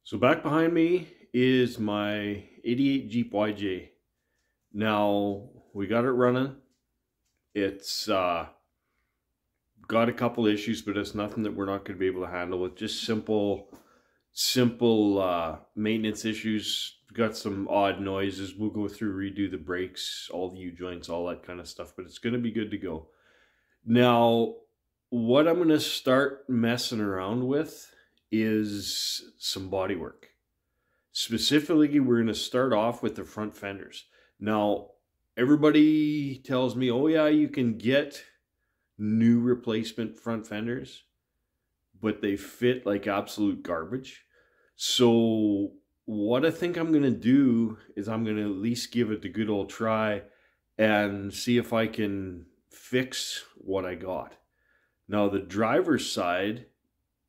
So back behind me is my 88 Jeep YJ. Now we got it running. It's got a couple issues, but it's nothing that we're not going to be able to handle with just simple maintenance issues. We've got some odd noises. We'll go through, redo the brakes, all the U-joints, all that kind of stuff, but it's going to be good to go. Now, what I'm going to start messing around with is some body work. Specifically, we're going to start off with the front fenders. Now, everybody tells me, oh yeah, you can get new replacement front fenders, but they fit like absolute garbage. So what I think I'm going to do is I'm going to at least give it the good old try and see if I can fix what I got. Now, the driver's side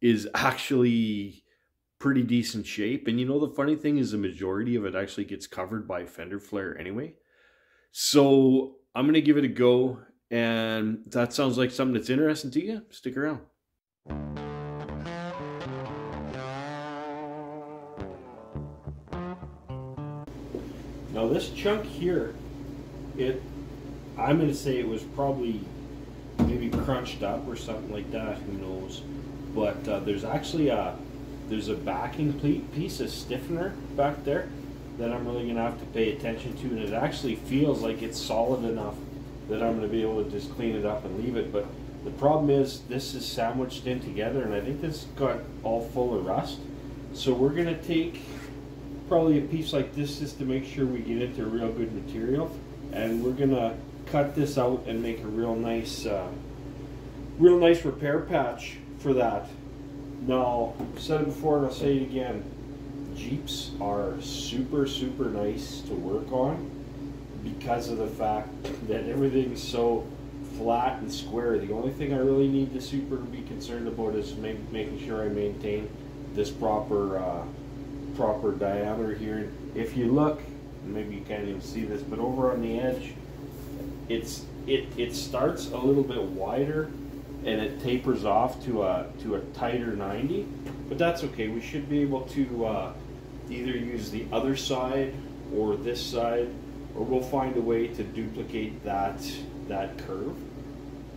is actually pretty decent shape, and you know, the funny thing is the majority of it actually gets covered by fender flare anyway. So I'm going to give it a go, and if that sounds like something that's interesting to you, stick around. Now this chunk here, I'm going to say it was probably maybe crunched up or something like that, who knows. But there's actually there's a backing piece of stiffener back there that I'm really going to have to pay attention to, and it actually feels like it's solid enough that I'm going to be able to just clean it up and leave it. But the problem is this is sandwiched in together, and I think this got all full of rust. So we're going to take probably a piece like this just to make sure we get into real good material, and we're going to cut this out and make a real nice repair patch for that. Now, I've said it before and I'll say it again, Jeeps are super nice to work on because of the fact that everything's so flat and square. The only thing I really need to super be concerned about is making sure I maintain this proper diameter here. If you look, maybe you can't even see this, but over on the edge, it starts a little bit wider and it tapers off to a tighter 90, but that's okay. We should be able to either use the other side or this side, or we'll find a way to duplicate that curve,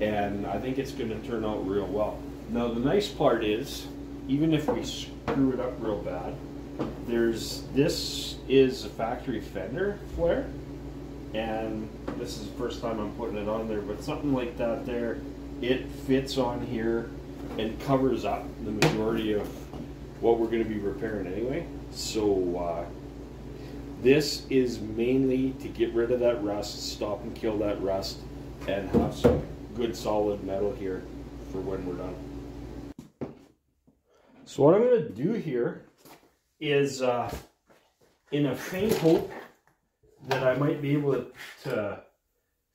and I think it's going to turn out real well. Now the nice part is, even if we screw it up real bad, this is a factory fender flare, and this is the first time I'm putting it on there, but something like that there, it fits on here and covers up the majority of what we're going to be repairing anyway. So this is mainly to get rid of that rust, stop and kill that rust, and have some good solid metal here for when we're done. So what I'm going to do here is, in a faint hope that I might be able to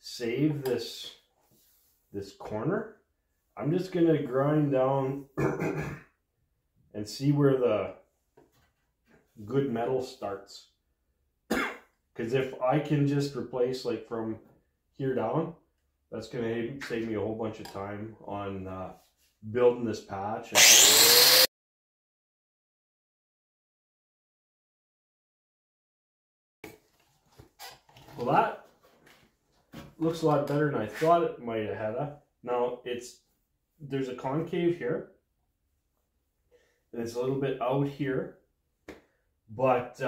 save this corner, I'm just going to grind down and see where the good metal starts. Because if I can just replace like from here down, that's going to save me a whole bunch of time on building this patch. Well, that looks a lot better than I thought it might have had. Now there's a concave here, and it's a little bit out here, but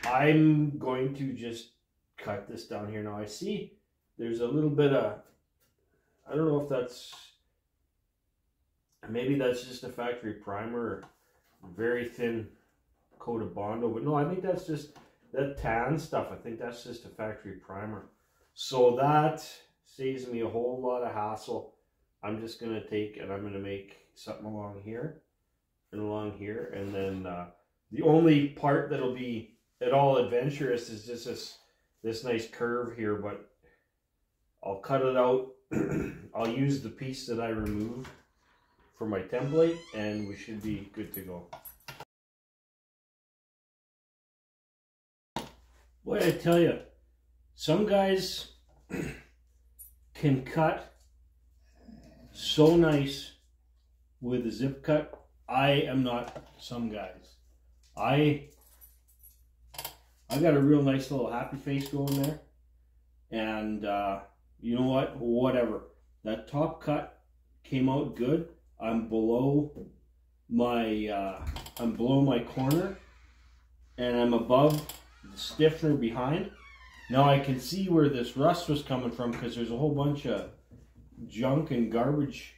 I'm going to just cut this down here. Now I see there's a little bit of, I don't know if maybe that's just a factory primer or very thin coat of Bondo, but no, I think that's just that tan stuff. I think that's just a factory primer. So that saves me a whole lot of hassle. I'm just going to take and I'm going to make something along here and along here, and then the only part that'll be at all adventurous is just this nice curve here, but I'll cut it out. I'll use the piece that I removed for my template, and we should be good to go. Boy, I tell you, some guys can cut so nice with a zip cut. I am not some guys. I got a real nice little happy face going there. And you know what? Whatever. That top cut came out good. I'm below my corner, and I'm above the stiffener behind. Now I can see where this rust was coming from because there's a whole bunch of junk and garbage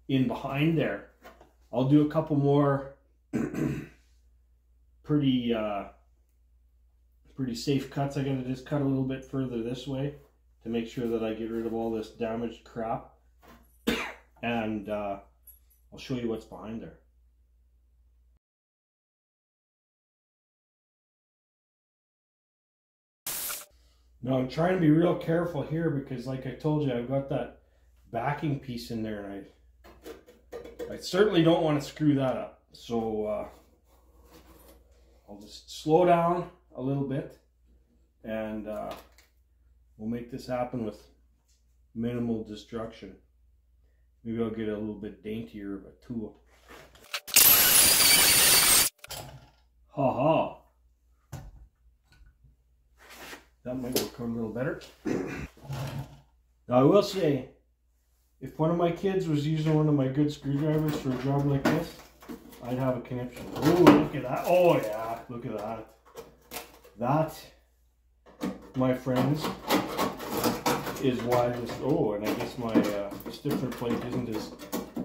in behind there. I'll do a couple more pretty safe cuts. I gotta just cut a little bit further this way to make sure that I get rid of all this damaged crap. And I'll show you what's behind there. Now I'm trying to be real careful here because, like I told you, I've got that backing piece in there, and I certainly don't want to screw that up. So I'll just slow down a little bit, and we'll make this happen with minimal destruction. Maybe I'll get a little bit daintier of a tool. Ha ha. That might work a little better. Now I will say, if one of my kids was using one of my good screwdrivers for a job like this, I'd have a conniption. Oh, look at that. Oh yeah, look at that. That, my friends, is why this, oh, and I guess my stiffener plate isn't as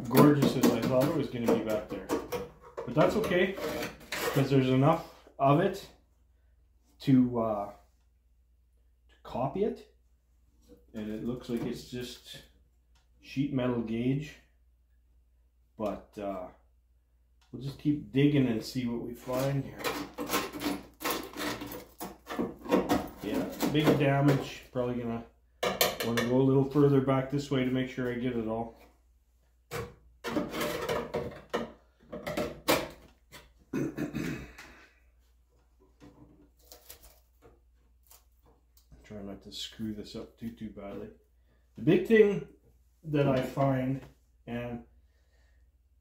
gorgeous as I thought it was going to be back there. But that's okay, because there's enough of it to copy it. And it looks like it's just sheet metal gauge. But we'll just keep digging and see what we find here. Yeah, big damage. Probably gonna want to go a little further back this way to make sure I get it all. Try not to screw this up too badly. The big thing that I find, and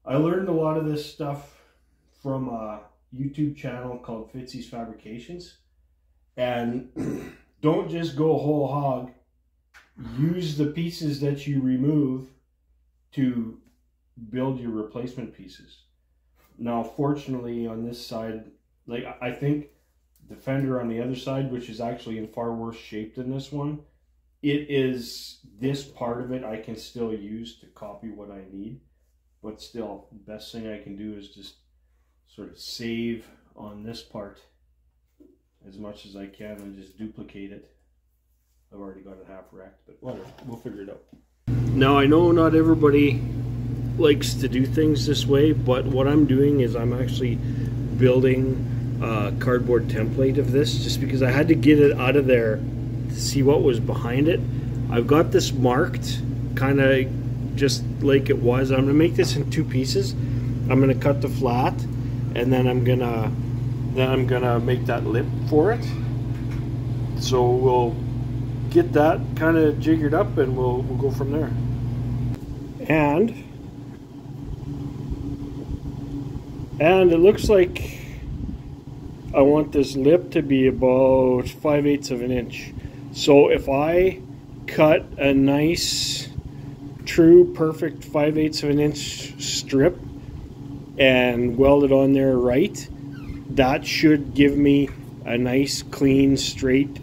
I learned a lot of this stuff from a YouTube channel called Fitzy's Fabrications, and don't just go whole hog. Use the pieces that you remove to build your replacement pieces. Now, fortunately, on this side, like I think the fender on the other side, which is actually in far worse shape than this one, it is, this part of it I can still use to copy what I need. But still, the best thing I can do is just sort of save on this part as much as I can and just duplicate it. I've already got it half wrecked, but whatever, we'll figure it out. Now, I know not everybody likes to do things this way, but what I'm doing is I'm actually building a cardboard template of this just because I had to get it out of there to see what was behind it. I've got this marked kind of just like it was. I'm going to make this in two pieces. I'm going to cut the flat, and then I'm gonna make that lip for it. So we'll get that kind of jiggered up, and we'll go from there. And it looks like I want this lip to be about 5/8 of an inch. So if I cut a nice, true, perfect 5/8 of an inch strip and weld it on there right, that should give me a nice, clean, straight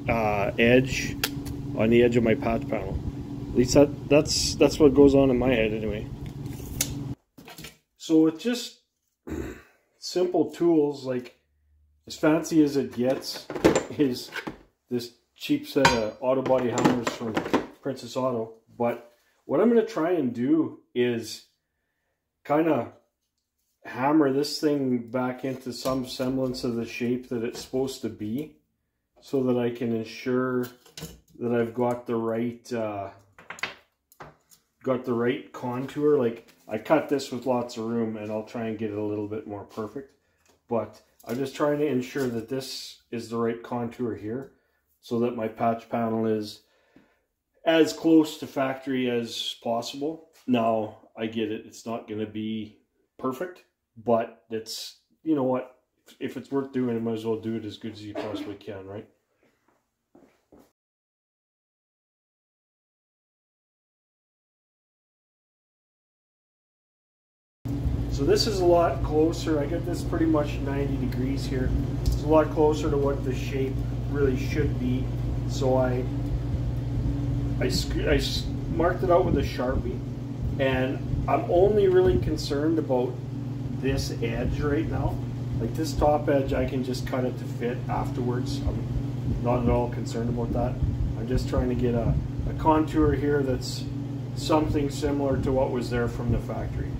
edge on the edge of my patch panel. At least that's what goes on in my head anyway. So with just simple tools, like as fancy as it gets is this cheap set of auto body hammers from Princess Auto. But what I'm going to try and do is kind of hammer this thing back into some semblance of the shape that it's supposed to be, so that I can ensure that I've got the right contour. Like, I cut this with lots of room, and I'll try and get it a little bit more perfect, but I'm just trying to ensure that this is the right contour here, so that my patch panel is as close to factory as possible. Now, I get it, it's not going to be perfect, but it's, you know what, if it's worth doing, you might as well do it as good as you possibly can, right? So this is a lot closer. I get this pretty much 90 degrees here. It's a lot closer to what the shape really should be. So I marked it out with a Sharpie, and I'm only really concerned about this edge right now. Like this top edge, I can just cut it to fit afterwards. I'm not at all concerned about that. I'm just trying to get a contour here that's something similar to what was there from the factory.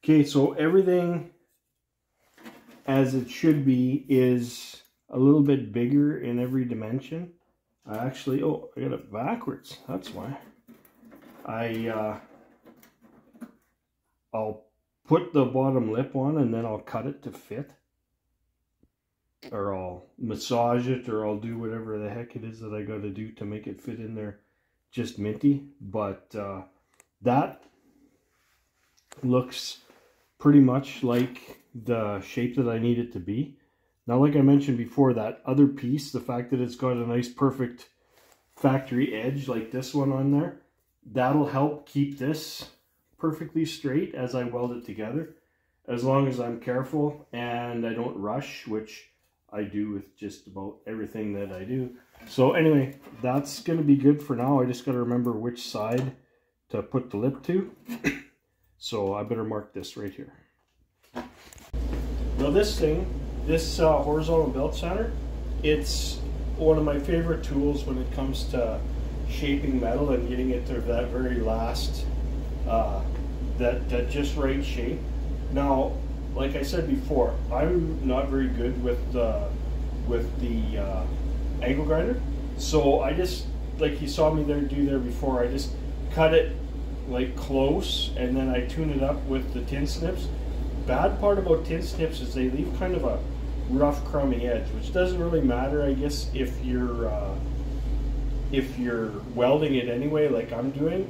Okay, so everything as it should be is a little bit bigger in every dimension. I actually, oh, I got it backwards. That's why. I'll put the bottom lip on and then I'll cut it to fit. Or I'll massage it, or I'll do whatever the heck it is that I got to do to make it fit in there just minty. But that looks pretty much like the shape that I need it to be. Now, like I mentioned before, that other piece, the fact that it's got a nice perfect factory edge like this one on there, that'll help keep this perfectly straight as I weld it together, as long as I'm careful and I don't rush, which I do with just about everything that I do. So anyway, that's going to be good for now. I just got to remember which side to put the lip to. So I better mark this right here. Now this thing, this horizontal belt sander, it's one of my favorite tools when it comes to shaping metal and getting it to that very last, that just right shape. Now, like I said before, I'm not very good with the angle grinder, so I just, like you saw me do there before, I just cut it like close and then I tune it up with the tin snips. Bad part about tin snips is they leave kind of a rough, crummy edge, which doesn't really matter, I guess, if you're welding it anyway, like I'm doing.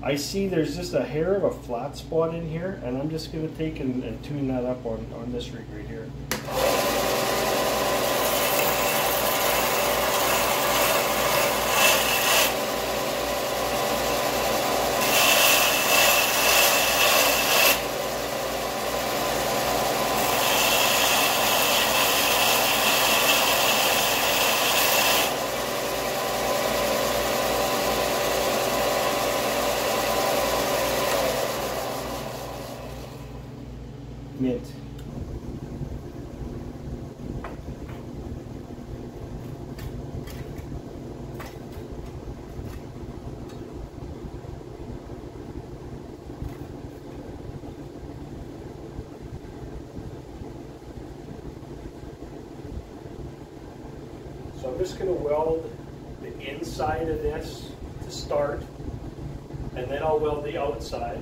I see there's just a hair of a flat spot in here, and I'm just going to take and tune that up on this rig right here. Mint. So I'm just going to weld the inside of this to start, and then I'll weld the outside.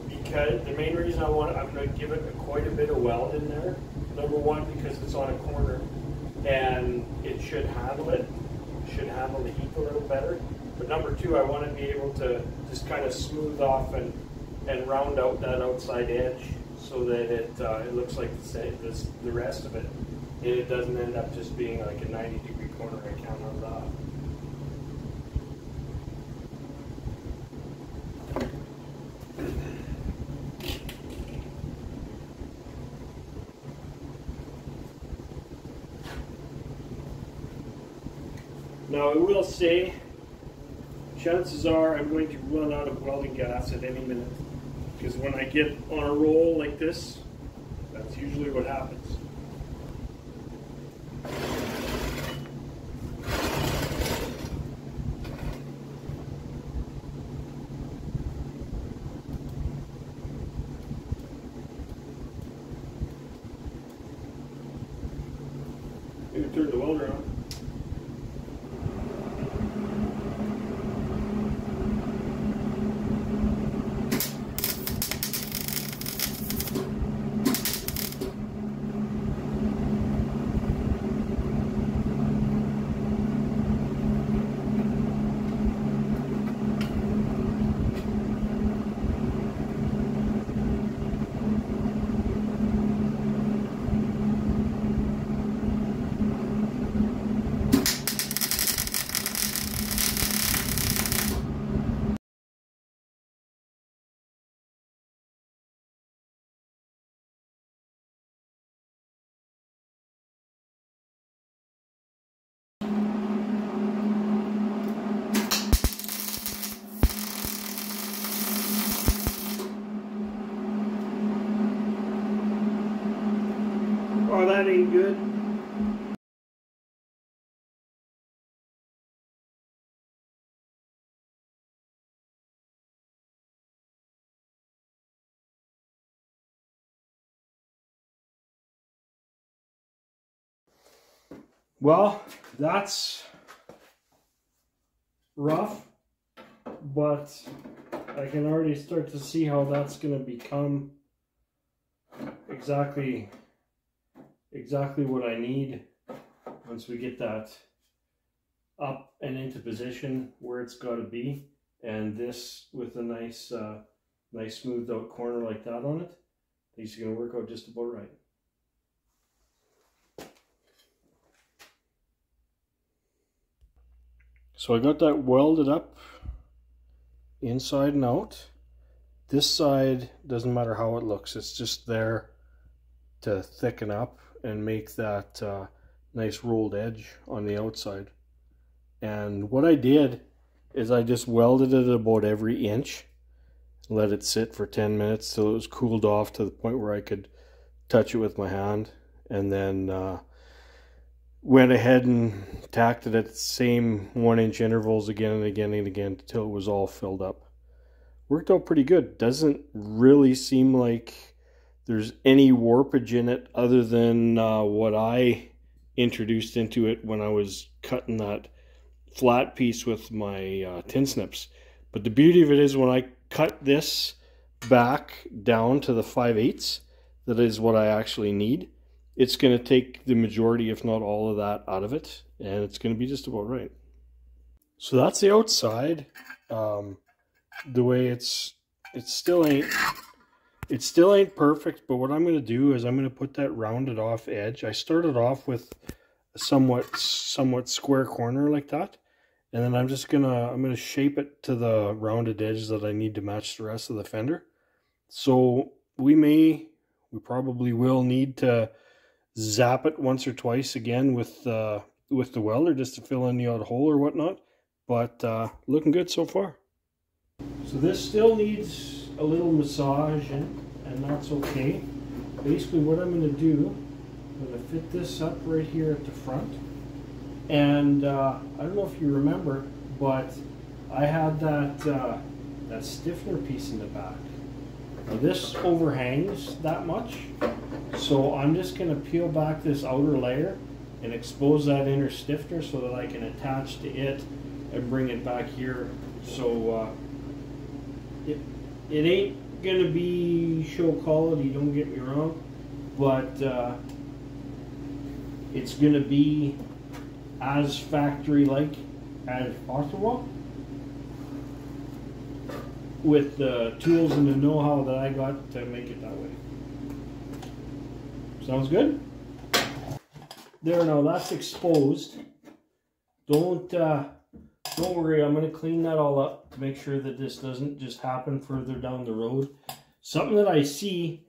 Because the main reason I'm going to give it quite a bit of weld in there. Number one, because it's on a corner and it should handle it. Should handle the heat a little better. But number two, I want to be able to just kind of smooth off and round out that outside edge so that it looks like the rest of it. And it doesn't end up just being like a 90-degree corner. I count on that. Now I will say, chances are I'm going to run out of welding gas at any minute. Because when I get on a roll like this, that's usually what happens. Maybe turn the welder on. Oh, that ain't good. Well, that's rough, but I can already start to see how that's going to become exactly what I need once we get that up and into position where it's got to be. And this with a nice smoothed out corner like that on it, I think it's going to work out just about right. So I got that welded up inside and out. This side doesn't matter how it looks, it's just there to thicken up and make that nice rolled edge on the outside. And what I did is I just welded it about every inch, let it sit for 10 minutes till it was cooled off to the point where I could touch it with my hand, and then went ahead and tacked it at the same 1 inch intervals again and again and again until it was all filled up. Worked out pretty good. Doesn't really seem like there's any warpage in it other than what I introduced into it when I was cutting that flat piece with my tin snips. But the beauty of it is when I cut this back down to the 5/8, that is what I actually need. It's going to take the majority, if not all of that out of it, and it's going to be just about right. So that's the outside. The way it still ain't perfect, but what I'm going to do is I'm going to put that rounded off edge. I started off with a somewhat square corner like that, and then I'm gonna shape it to the rounded edge that I need to match the rest of the fender. So we probably will need to zap it once or twice again with the welder just to fill in the odd hole or whatnot, but looking good so far. So this still needs a little massage and that's okay. Basically what I'm going to do, I'm going to fit this up right here at the front, and I don't know if you remember, but I had that stiffener piece in the back. Now this overhangs that much, so I'm just going to peel back this outer layer and expose that inner stiffener so that I can attach to it and bring it back here. So it ain't going to be show quality, don't get me wrong, but it's going to be as factory-like as possible with the tools and the know-how that I got to make it that way. Sounds good? There, now that's exposed. Don't worry, I'm going to clean that all up to make sure that this doesn't just happen further down the road. Something that I see,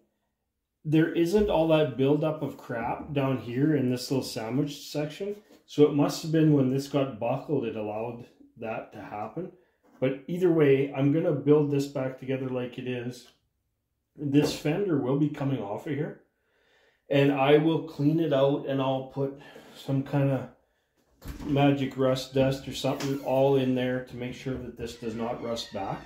there isn't all that buildup of crap down here in this little sandwich section. So it must have been when this got buckled, it allowed that to happen. But either way, I'm going to build this back together like it is. this fender will be coming off of here, and I will clean it out, and I'll put some kind of magic rust dust or something all in there to make sure that this does not rust back,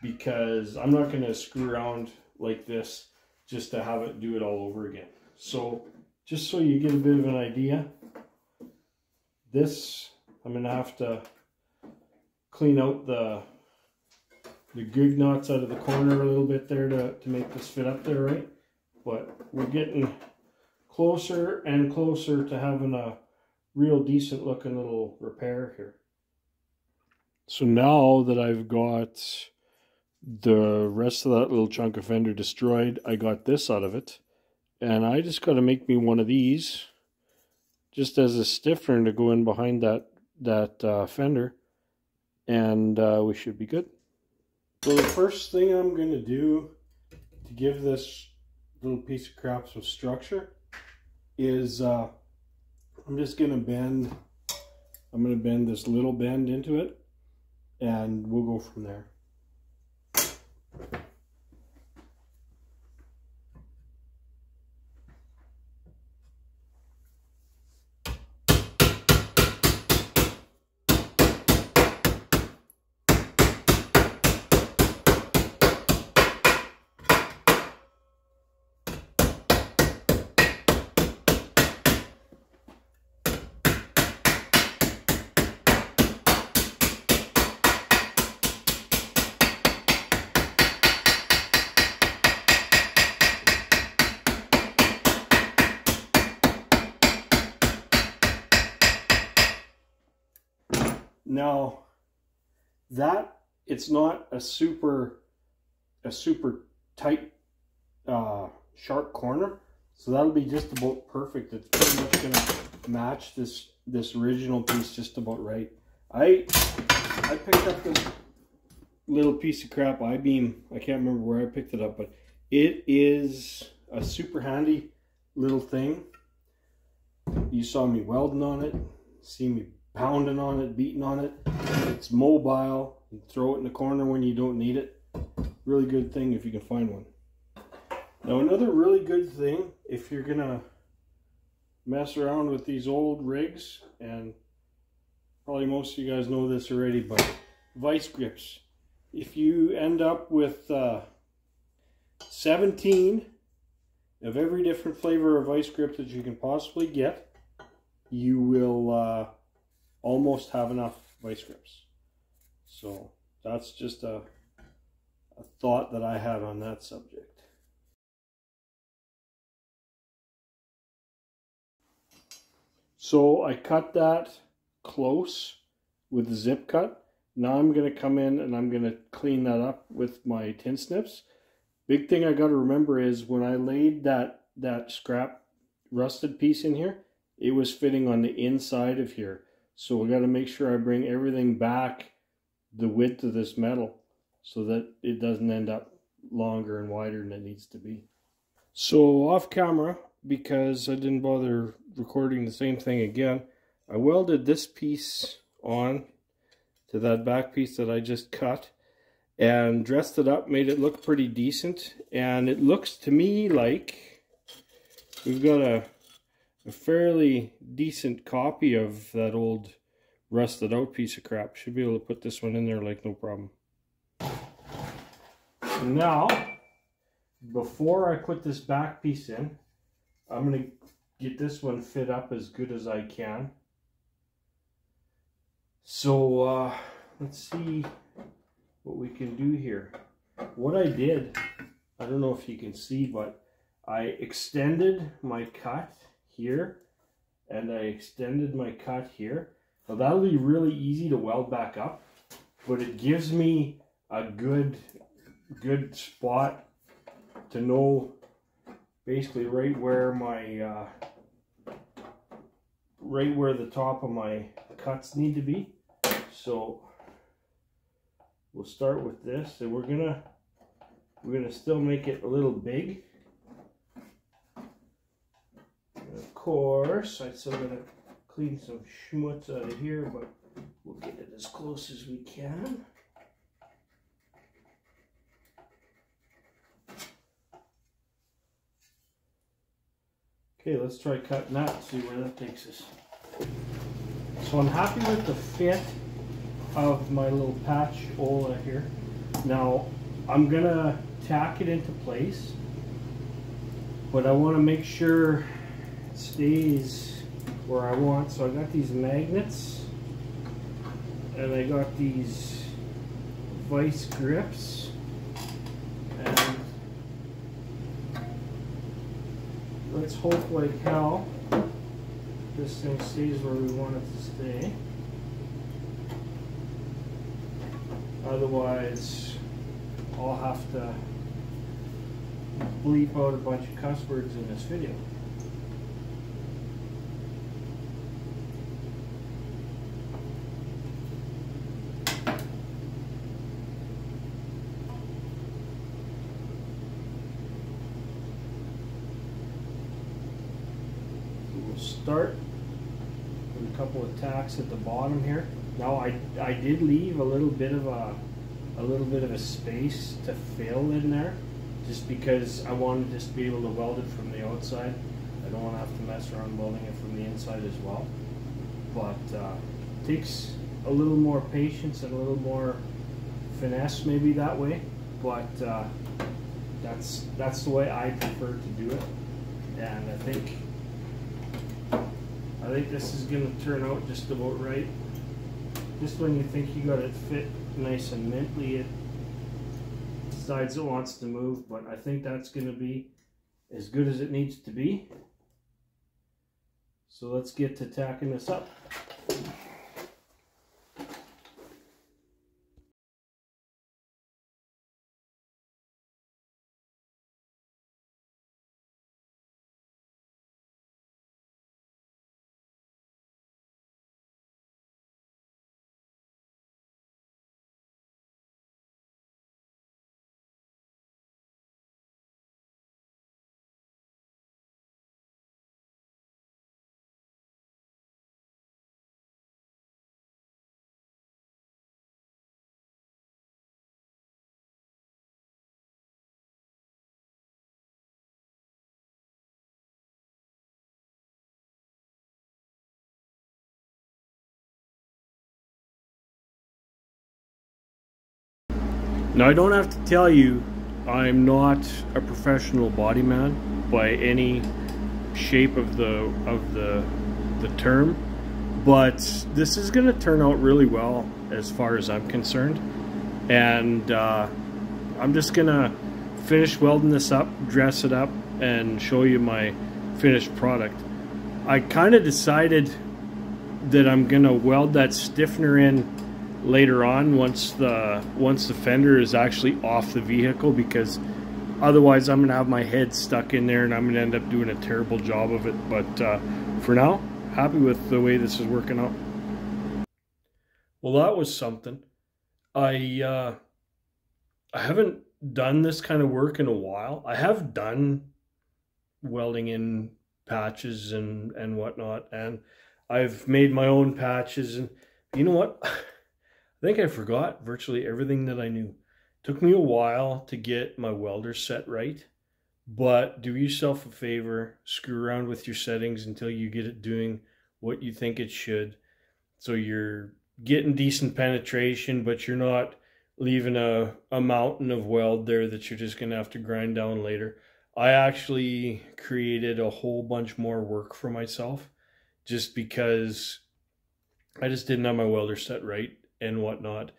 because I'm not going to screw around like this just to have it do it all over again. So just so you get a bit of an idea, this I'm going to have to clean out the gig knots out of the corner a little bit there to make this fit up there right. But we're getting closer and closer to having a real decent looking little repair here. So now that I've got the rest of that little chunk of fender destroyed, I got this out of it, and I just got to make me one of these just as a stiffener to go in behind that fender, and we should be good. So the first thing I'm going to do to give this little piece of crap some structure is I'm just going to bend this little bend into it, and we'll go from there. Now, that it's not a super tight sharp corner, so that'll be just about perfect. It's pretty much gonna match this original piece just about right. I picked up this little piece of crap I-beam. I can't remember where I picked it up, but it is a super handy little thing. You saw me welding on it, see me pounding on it, beating on it. It's mobile. You throw it in the corner when you don't need it. Really good thing if you can find one. Now another really good thing, if you're gonna mess around with these old rigs, and probably most of you guys know this already, but vice grips. If you end up with 17 of every different flavor of vice grip that you can possibly get, you will almost have enough vice grips. So that's just a thought that I had on that subject. So I cut that close with the zip cut. Now I'm going to come in and I'm going to clean that up with my tin snips. Big thing I got to remember is when I laid that scrap rusted piece in here, it was fitting on the inside of here. So we got to make sure I bring everything back the width of this metal so that it doesn't end up longer and wider than it needs to be. So off camera, because I didn't bother recording the same thing again, I welded this piece on to that back piece that I just cut and dressed it up, made it look pretty decent, and it looks to me like we've got a fairly decent copy of that old rusted out piece of crap. Should be able to put this one in there like no problem. Now, before I put this back piece in, I'm going to get this one fit up as good as I can. So let's see what we can do here. What I did, I don't know if you can see, but I extended my cut here, and I extended my cut here. Now that'll be really easy to weld back up, but it gives me a good spot to know basically right where my right where the top of my cuts need to be. So we'll start with this, and we're gonna still make it a little big. Of course, I'm still going to clean some schmutz out of here, but we'll get it as close as we can. Okay, let's try cutting that, see where that takes us. So I'm happy with the fit of my little patch Ola here. Now I'm gonna tack it into place, but I want to make sure it stays where I want. So I got these magnets and I got these vice grips, and let's hope like hell this thing stays where we want it to stay. Otherwise, I'll have to bleep out a bunch of cuss words in this video. We'll start with a couple of tacks at the bottom here. Now I did leave a little bit of a space to fill in there, just because I wanted just to be able to weld it from the outside. I don't want to have to mess around welding it from the inside as well. But it takes a little more patience and a little more finesse maybe that way. But that's the way I prefer to do it. And I think this is going to turn out just about right. Just when you think you got it fit nice and mintly, it decides it wants to move, but I think that's going to be as good as it needs to be. So let's get to tacking this up. Now I don't have to tell you, I'm not a professional body man by any shape of the term, but this is going to turn out really well as far as I'm concerned, and I'm just gonna finish welding this up, dress it up, and show you my finished product. I kind of decided that I'm gonna weld that stiffener in later on once the fender is actually off the vehicle, because otherwise I'm gonna have my head stuck in there and I'm gonna end up doing a terrible job of it. But for now, happy with the way this is working out. Well, that was something. I haven't done this kind of work in a while. I have done welding in patches and whatnot, and I've made my own patches, and you know what? I think I forgot virtually everything that I knew. Took me a while to get my welder set right, but do yourself a favor, screw around with your settings until you get it doing what you think it should. So you're getting decent penetration, but you're not leaving a mountain of weld there that you're just gonna have to grind down later. I actually created a whole bunch more work for myself just because I just didn't have my welder set right and whatnot.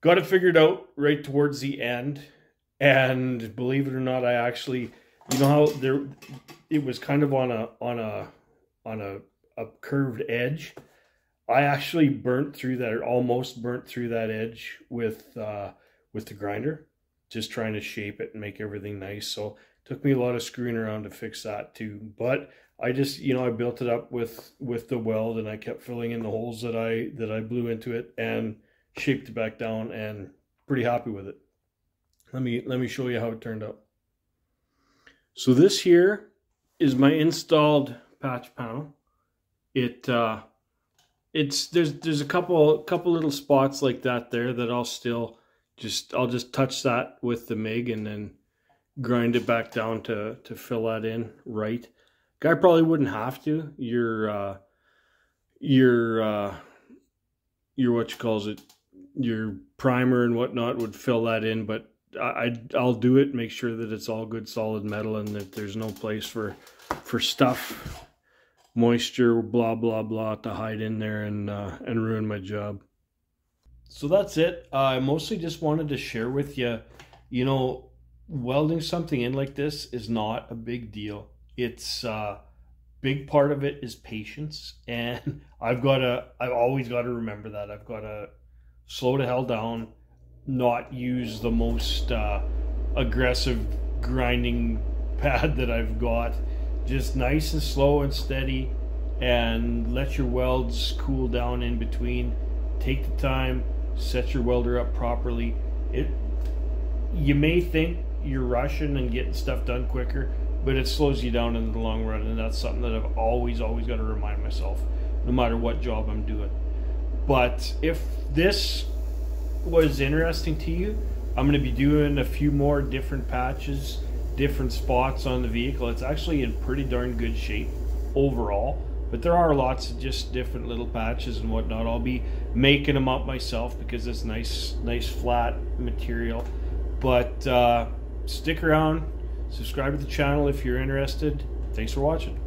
Got it figured out right towards the end, and believe it or not, I actually, you know how there it was kind of on a curved edge. I actually burnt through that, or almost burnt through that edge with the grinder, just trying to shape it and make everything nice. So it took me a lot of screwing around to fix that too. But I just, you know, I built it up with the weld, and I kept filling in the holes that I blew into it and shaped it back down, and pretty happy with it. Let me show you how it turned out. So this here is my installed patch panel. There's a couple little spots like that there that I'll just touch that with the MIG and then grind it back down to fill that in right. Guy probably wouldn't have to. Your what you calls it, your primer and whatnot would fill that in, but I'll do it, make sure that it's all good solid metal and that there's no place for stuff, moisture, blah blah blah to hide in there and ruin my job. So that's it. I mostly just wanted to share with you, you know, welding something in like this is not a big deal. It's big part of it is patience, and I've always got to remember that. I've got to slow the hell down, not use the most aggressive grinding pad that I've got. Just nice and slow and steady, and let your welds cool down in between. Take the time, set your welder up properly. You may think you're rushing and getting stuff done quicker, but it slows you down in the long run, and that's something that I've always got to remind myself, no matter what job I'm doing. But if this was interesting to you, I'm going to be doing a few more different patches, different spots on the vehicle. It's actually in pretty darn good shape overall, but there are lots of just different little patches and whatnot. I'll be making them up myself because it's nice flat material. But stick around, subscribe to the channel if you're interested. Thanks for watching.